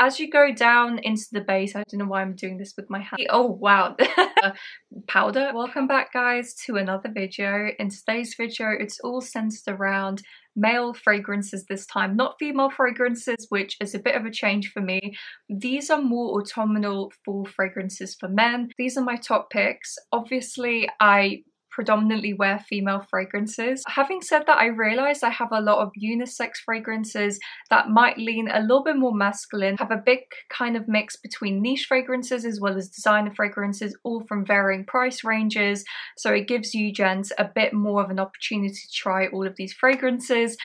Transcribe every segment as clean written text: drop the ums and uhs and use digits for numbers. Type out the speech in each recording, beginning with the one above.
as you go down into the base, I don't know why I'm doing this with my hand. Oh wow. Powder. Welcome back guys to another video. In today's video it's all centered around male fragrances this time, not female fragrances, which is a bit of a change for me. These are more autumnal fall fragrances for men. These are my top picks. Obviously I predominantly wear female fragrances. Having said that, I realized I have a lot of unisex fragrances that might lean a little bit more masculine, have a big kind of mix between niche fragrances as well as designer fragrances, all from varying price ranges. So it gives you gents a bit more of an opportunity to try all of these fragrances.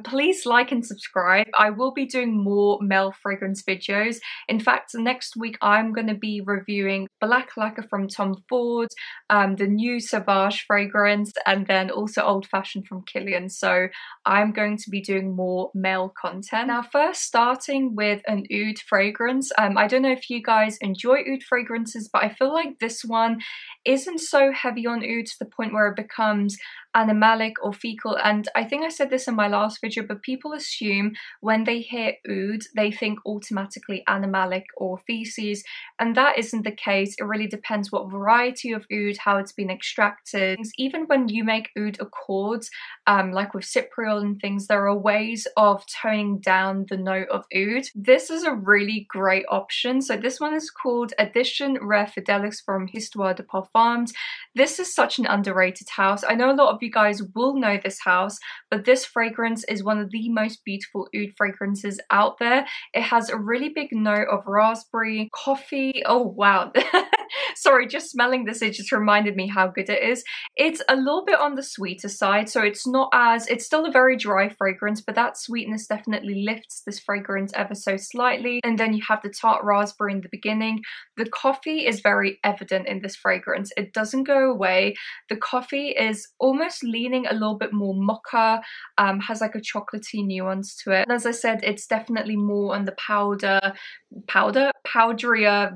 Please like and subscribe. I will be doing more male fragrance videos. In fact, next week I'm going to be reviewing Black Lacquer from Tom Ford, the new Sauvage fragrance, and then also Old Fashioned from Kilian. So I'm going to be doing more male content. Now first, starting with an oud fragrance. I don't know if you guys enjoy oud fragrances, but I feel like this one isn't so heavy on oud to the point where it becomes animalic or fecal. And I think I said this in my last video, but people assume when they hear oud they think automatically animalic or feces, and that isn't the case. It really depends what variety of oud, how it's been extracted. Even when you make oud accords, like with cypriol and things, there are ways of toning down the note of oud. This is a really great option. So this one is called Edition Rare Fidelis from Histoires de Parfums. This is such an underrated house. I know a lot of you guys will know this house, but this fragrance is one of the most beautiful oud fragrances out there. It has a really big note of raspberry, coffee. Oh wow. Sorry, just smelling this, it just reminded me how good it is. It's a little bit on the sweeter side, so it's not as, it's still a very dry fragrance, but that sweetness definitely lifts this fragrance ever so slightly. And then you have the tart raspberry in the beginning. The coffee is very evident in this fragrance. It doesn't go away. The coffee is almost leaning a little bit more mocha, has like a chocolatey nuance to it. And as I said, it's definitely more on the powderier,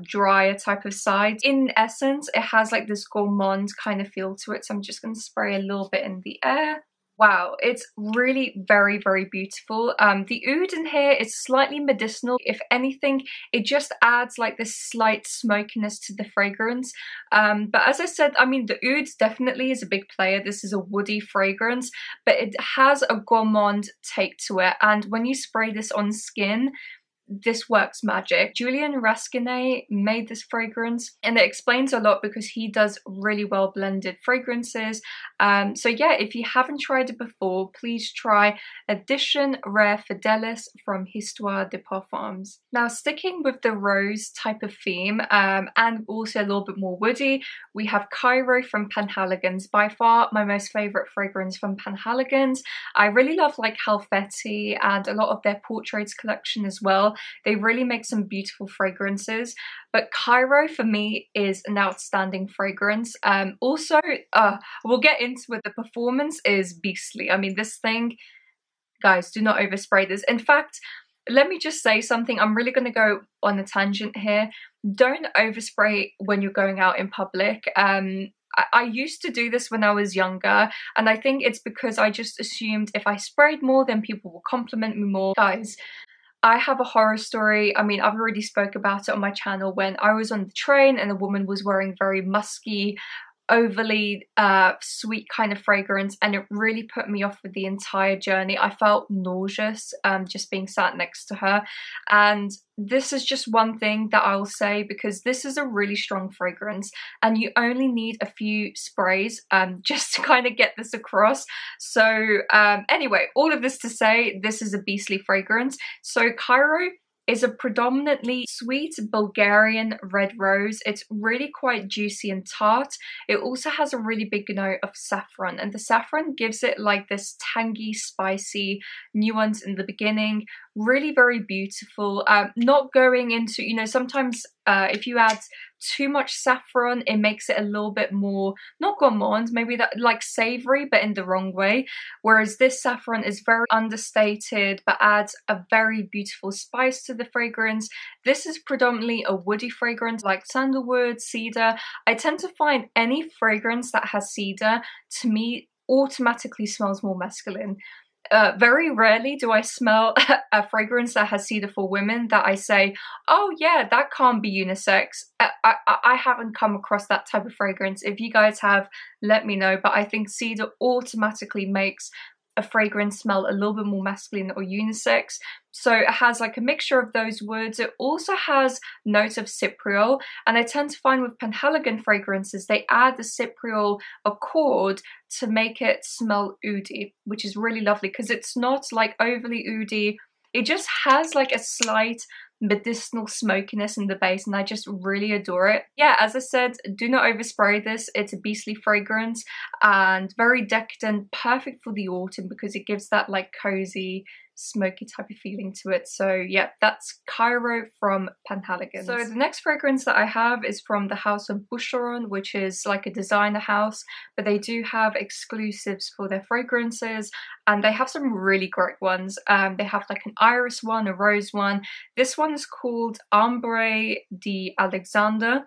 drier type of side. In essence, it has like this gourmand kind of feel to it. So I'm just going to spray a little bit in the air. Wow, it's really very, very beautiful. The oud in here is slightly medicinal. If anything, it just adds like this slight smokiness to the fragrance. But as I said, I mean, the oud definitely is a big player. This is a woody fragrance, but it has a gourmand take to it. And when you spray this on skin, this works magic. Julien Rasquinet made this fragrance, and it explains a lot because he does really well blended fragrances. So yeah, if you haven't tried it before, please try Edition Rare Fidelis from Histoires de Parfums. Now sticking with the rose type of theme, and also a little bit more woody, we have Cairo from Penhaligons. By far my most favourite fragrance from Penhaligons. I really love like Halfeti and a lot of their portraits collection as well. They really make some beautiful fragrances, but Cairo for me is an outstanding fragrance. Also, we'll get into it. The performance is beastly. I mean, this thing, guys, do not overspray this. In fact, let me just say something. I'm really going to go on a tangent here. Don't overspray when you're going out in public. I used to do this when I was younger, and I think it's because I just assumed if I sprayed more, then people will compliment me more. Guys, I have a horror story. I mean, I've already spoke about it on my channel when I was on the train and a woman was wearing very musky, overly sweet kind of fragrance, and it really put me off for the entire journey. I felt nauseous just being sat next to her, and this is just one thing that I'll say, because this is a really strong fragrance and you only need a few sprays just to kind of get this across. So anyway, all of this to say, this is a beastly fragrance. So Cairo is a predominantly sweet Bulgarian red rose. It's really quite juicy and tart. It also has a really big note of saffron, and the saffron gives it like this tangy, spicy nuance in the beginning. Really very beautiful. Not going into, you know, sometimes if you add too much saffron, it makes it a little bit more, not gourmand, maybe that like savory, but in the wrong way. Whereas this saffron is very understated, but adds a very beautiful spice to the fragrance. This is predominantly a woody fragrance like sandalwood, cedar. I tend to find any fragrance that has cedar, to me, automatically smells more masculine. Very rarely do I smell a fragrance that has cedar for women that I say, oh yeah, that can't be unisex. I haven't come across that type of fragrance. If you guys have, let me know. But I think cedar automatically makes a fragrance smell a little bit more masculine or unisex. So it has like a mixture of those woods. It also has notes of cypriol, and I tend to find with Penhaligon fragrances they add the cypriol accord to make it smell oudi, which is really lovely because it's not like overly oudi. It just has like a slight medicinal smokiness in the base, and I just really adore it. Yeah, as I said, do not overspray this. It's a beastly fragrance and very decadent, perfect for the autumn because it gives that like cozy, smoky type of feeling to it. So yeah, that's Cairo from Penhaligons. So the next fragrance that I have is from the house of Boucheron, which is like a designer house, but they do have exclusives for their fragrances, and they have some really great ones. They have like an iris one, a rose one. This one is called Ambre d'Alexander,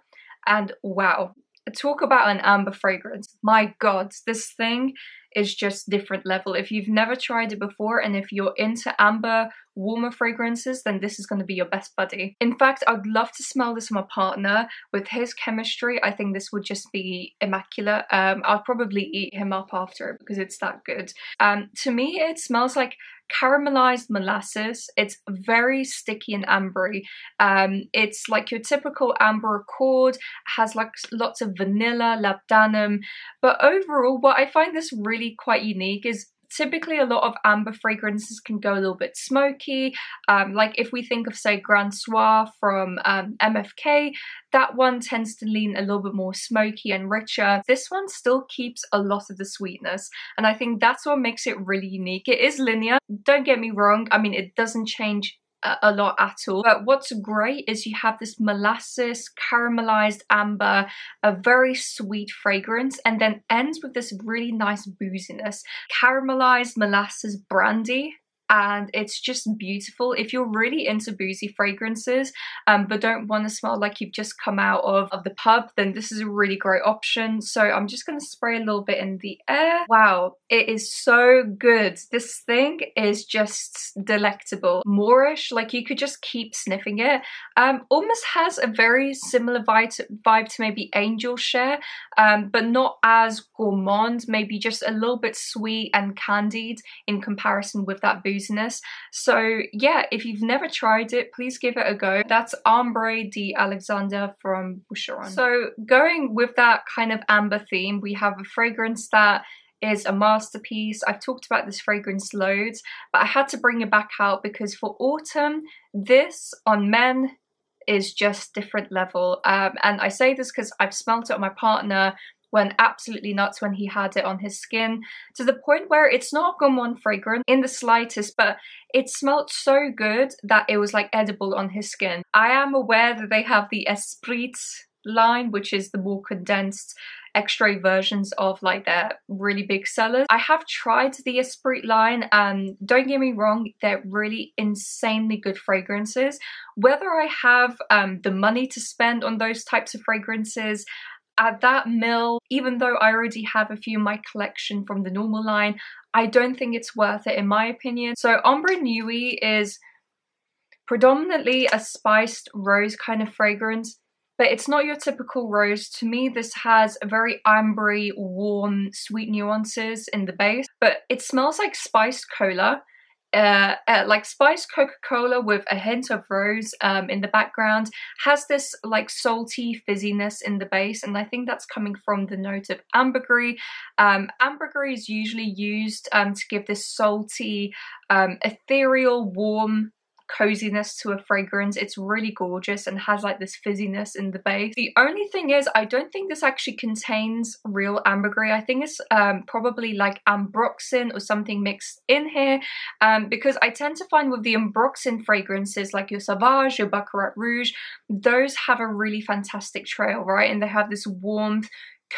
and wow, talk about an amber fragrance. My god, this thing is just different level. If you've never tried it before and if you're into amber warmer fragrances, then this is going to be your best buddy. In fact, I'd love to smell this on my partner. With his chemistry, I think this would just be immaculate. I'll probably eat him up after it because it's that good. To me, it smells like caramelized molasses. It's very sticky and ambery. It's like your typical amber accord, has like lots of vanilla, labdanum, but overall what I find this really quite unique is typically a lot of amber fragrances can go a little bit smoky. Like if we think of say Grand Soir from MFK, that one tends to lean a little bit more smoky and richer. This one still keeps a lot of the sweetness, and I think that's what makes it really unique. It is linear, don't get me wrong, I mean it doesn't change a lot at all, but what's great is you have this molasses, caramelized amber, a very sweet fragrance, and then ends with this really nice booziness, caramelized molasses brandy. And it's just beautiful. If you're really into boozy fragrances but don't want to smell like you've just come out of the pub, then this is a really great option. So I'm just going to spray a little bit in the air. Wow, it is so good. This thing is just delectable. Moorish, like you could just keep sniffing it. Almost has a very similar vibe to maybe Angel Share, but not as gourmand, maybe just a little bit sweet and candied in comparison with that boozy. So yeah, if you've never tried it, please give it a go. That's Ambre d'Alexander from Boucheron. So going with that kind of amber theme, we have a fragrance that is a masterpiece. I've talked about this fragrance loads, but I had to bring it back out because for autumn, this on men is just different level. And I say this because I've smelt it on my partner, went absolutely nuts when he had it on his skin, to the point where it's not a gourmand fragrance in the slightest, but it smelled so good that it was like edible on his skin. I am aware that they have the Esprit line, which is the more condensed extrait versions of like their really big sellers. I have tried the Esprit line, and don't get me wrong, they're really insanely good fragrances. Whether I have the money to spend on those types of fragrances at that mill, even though I already have a few in my collection from the normal line, I don't think it's worth it in my opinion. So Ambre Nuit is predominantly a spiced rose kind of fragrance, but it's not your typical rose. To me, this has a very ambery, warm, sweet nuances in the base, but it smells like spiced cola. Like spiced Coca-Cola with a hint of rose in the background, has this like salty fizziness in the base, and I think that's coming from the note of ambergris. Ambergris is usually used to give this salty, ethereal, warm coziness to a fragrance. It's really gorgeous and has like this fizziness in the base. The only thing is, I don't think this actually contains real ambergris. I think it's probably like ambroxan or something mixed in here, because I tend to find with the ambroxan fragrances like your Sauvage, your Baccarat Rouge, those have a really fantastic trail, right? And they have this warmth,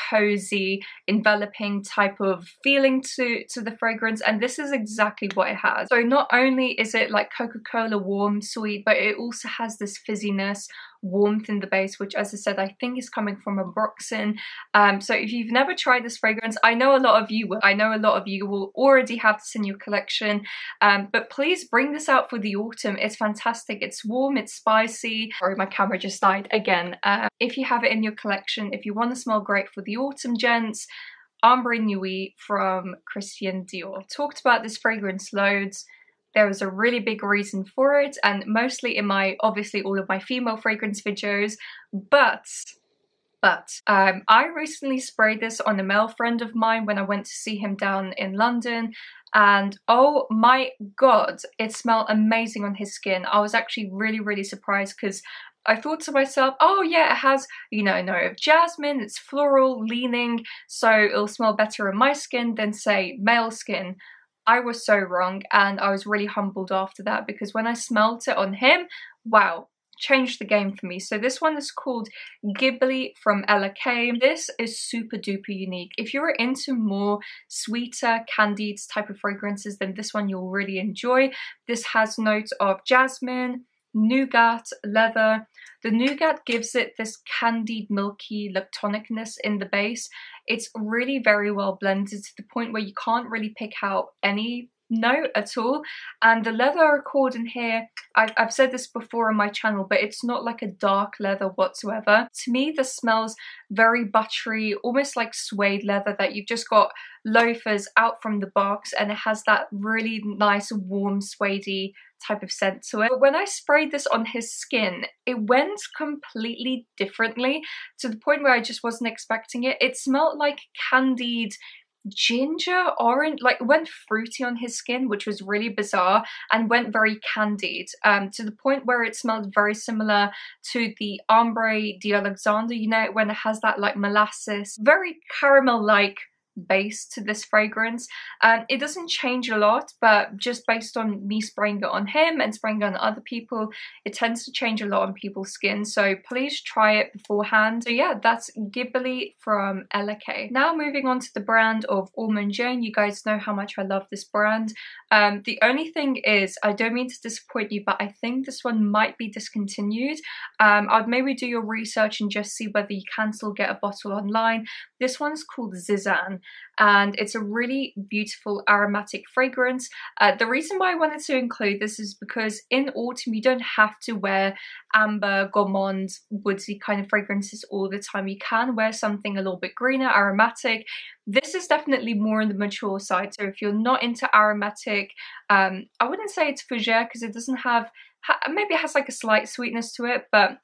cozy, enveloping type of feeling to the fragrance, and this is exactly what it has. So not only is it like Coca-Cola warm, sweet, but it also has this fizziness, warmth in the base, which, as I said, I think is coming from a Broxton. So if you've never tried this fragrance, I know a lot of you will. I know a lot of you will already have this in your collection, but please bring this out for the autumn. It's fantastic. It's warm, it's spicy. Sorry, my camera just died again. If you have it in your collection, if you want to smell great for the autumn, gents, Ambre Nuit from Christian Dior. Talked about this fragrance loads. There was a really big reason for it, and mostly in my, obviously all of my female fragrance videos, but I recently sprayed this on a male friend of mine when I went to see him down in London, and oh my god, it smelled amazing on his skin. I was actually really surprised, because I thought to myself, oh yeah, it has, you know, a note of jasmine, it's floral leaning, so it'll smell better on my skin than, say, male skin. I was so wrong, and I was really humbled after that, because when I smelled it on him, wow, changed the game for me. So this one is called Ghibli from LK. This is super duper unique. If you're into more sweeter, candied type of fragrances, then this one you'll really enjoy. This has notes of jasmine, nougat, leather. The nougat gives it this candied, milky lactonicness in the base. It's really very well blended to the point where you can't really pick out any note at all. And the leather accord in here, I've said this before on my channel, but it's not like a dark leather whatsoever. To me, this smells very buttery, almost like suede leather that you've just got loafers out from the box, and it has that really nice warm suede type of scent to it. But when I sprayed this on his skin, it went completely differently, to the point where I just wasn't expecting it. It smelled like candied ginger, orange, like it went fruity on his skin, which was really bizarre, and went very candied, to the point where it smelled very similar to the Ambre d'Alexandre, you know, when it has that like molasses, very caramel-like base to this fragrance. It doesn't change a lot, but just based on me spraying it on him and spraying it on other people, it tends to change a lot on people's skin, so please try it beforehand. So yeah, that's Ghibli from LK. Now moving on to the brand of Ormonde. You guys know how much I love this brand. The only thing is, I don't mean to disappoint you, but I think this one might be discontinued. I'd maybe do your research and just see whether you can still get a bottle online. This one's called Zizan, and it's a really beautiful aromatic fragrance. The reason why I wanted to include this is because in autumn you don't have to wear amber, gourmand, woodsy kind of fragrances all the time. You can wear something a little bit greener, aromatic. This is definitely more on the mature side, so if you're not into aromatic, I wouldn't say it's fougere, because it doesn't have, maybe it has like a slight sweetness to it, but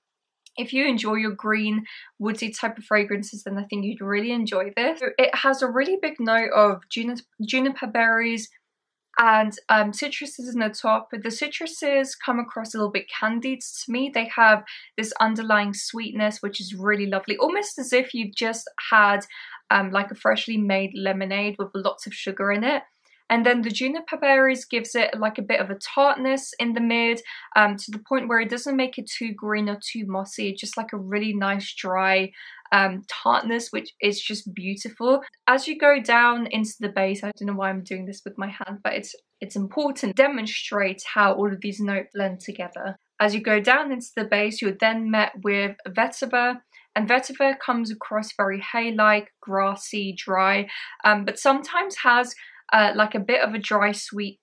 if you enjoy your green, woodsy type of fragrances, then I think you'd really enjoy this. So it has a really big note of juniper berries and citruses in the top, but the citruses come across a little bit candied to me. They have this underlying sweetness, which is really lovely, almost as if you've just had like a freshly made lemonade with lots of sugar in it. And then the juniper berries gives it like a bit of a tartness in the mid, to the point where it doesn't make it too green or too mossy, just like a really nice dry tartness, which is just beautiful. As you go down into the base, I don't know why I'm doing this with my hand, but it's important to demonstrate how all of these notes blend together. As you go down into the base, you're then met with vetiver. And vetiver comes across very hay-like, grassy, dry, but sometimes has like a bit of a dry, sweet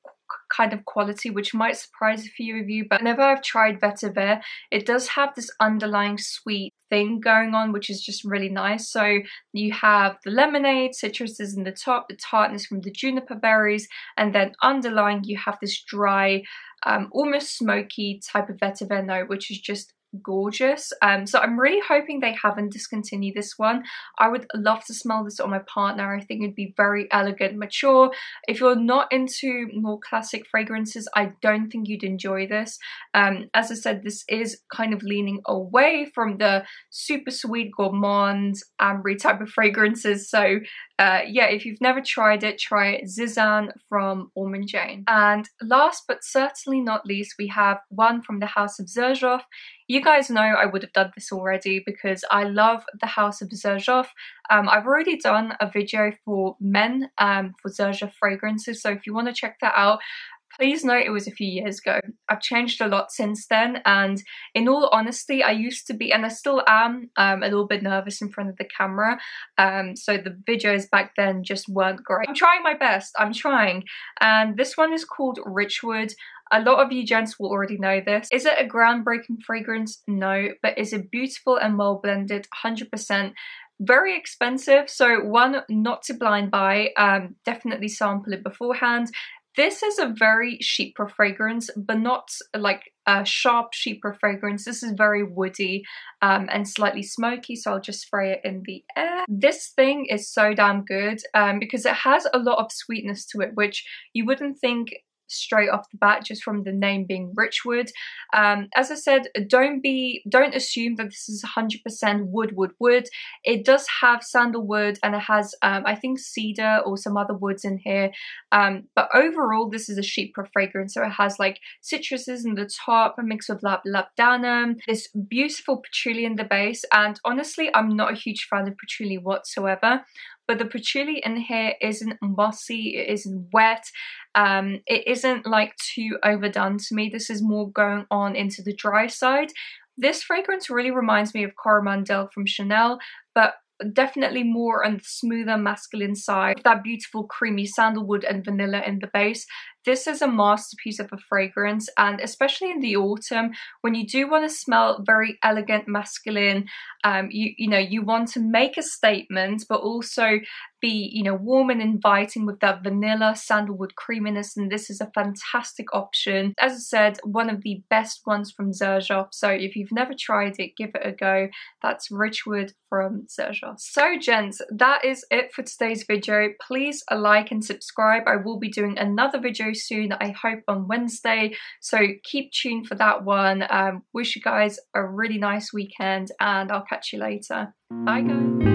kind of quality, which might surprise a few of you. But whenever I've tried vetiver, it does have this underlying sweet thing going on, which is just really nice. So you have the lemonade, citruses in the top, the tartness from the juniper berries, and then underlying you have this dry, almost smoky type of vetiver note, which is just gorgeous. So I'm really hoping they haven't discontinued this one. I would love to smell this on my partner. I think it'd be very elegant, mature. If you're not into more classic fragrances, I don't think you'd enjoy this. As I said, this is kind of leaning away from the super sweet gourmand, ambre type of fragrances, so yeah, if you've never tried it, try Zizan from Ormonde. And last but certainly not least, we have one from the House of Xerjoff. You guys know I would have done this already because I love the House of Xerjoff. I've already done a video for men for Xerjoff fragrances, so if you want to check that out, please note it was a few years ago. I've changed a lot since then, and in all honesty, I used to be, and I still am, a little bit nervous in front of the camera, so the videos back then just weren't great. I'm trying my best, I'm trying, and this one is called Richwood. A lot of you gents will already know this. Is it a groundbreaking fragrance? No, but is it beautiful and well blended? 100%. Very expensive, so one not to blind buy, definitely sample it beforehand. This is a very chypre fragrance, but not like a sharp chypre fragrance. This is very woody and slightly smoky, so I'll just spray it in the air. This thing is so damn good because it has a lot of sweetness to it, which you wouldn't think straight off the bat just from the name being Richwood. As I said, don't assume that this is 100% wood. It does have sandalwood and it has I think cedar or some other woods in here, but overall this is a chypre fragrance, so it has like citruses in the top, a mix of labdanum, this beautiful patchouli in the base, and honestly I'm not a huge fan of patchouli whatsoever. But the patchouli in here isn't mossy, it isn't wet, it isn't like too overdone to me. This is more going on into the dry side. This fragrance really reminds me of Coromandel from Chanel, but definitely more on the smoother masculine side. That beautiful creamy sandalwood and vanilla in the base. This is a masterpiece of a fragrance, and especially in the autumn when you do want to smell very elegant masculine, you know, you want to make a statement but also be, you know, warm and inviting with that vanilla sandalwood creaminess, and this is a fantastic option. As I said, one of the best ones from Xerjoff, so if you've never tried it, give it a go. That's Richwood from Xerjoff. So gents, that is it for today's video. Please like and subscribe. I will be doing another video soon, I hope on Wednesday, so keep tuned for that one. Wish you guys a really nice weekend and I'll catch you later. Bye guys.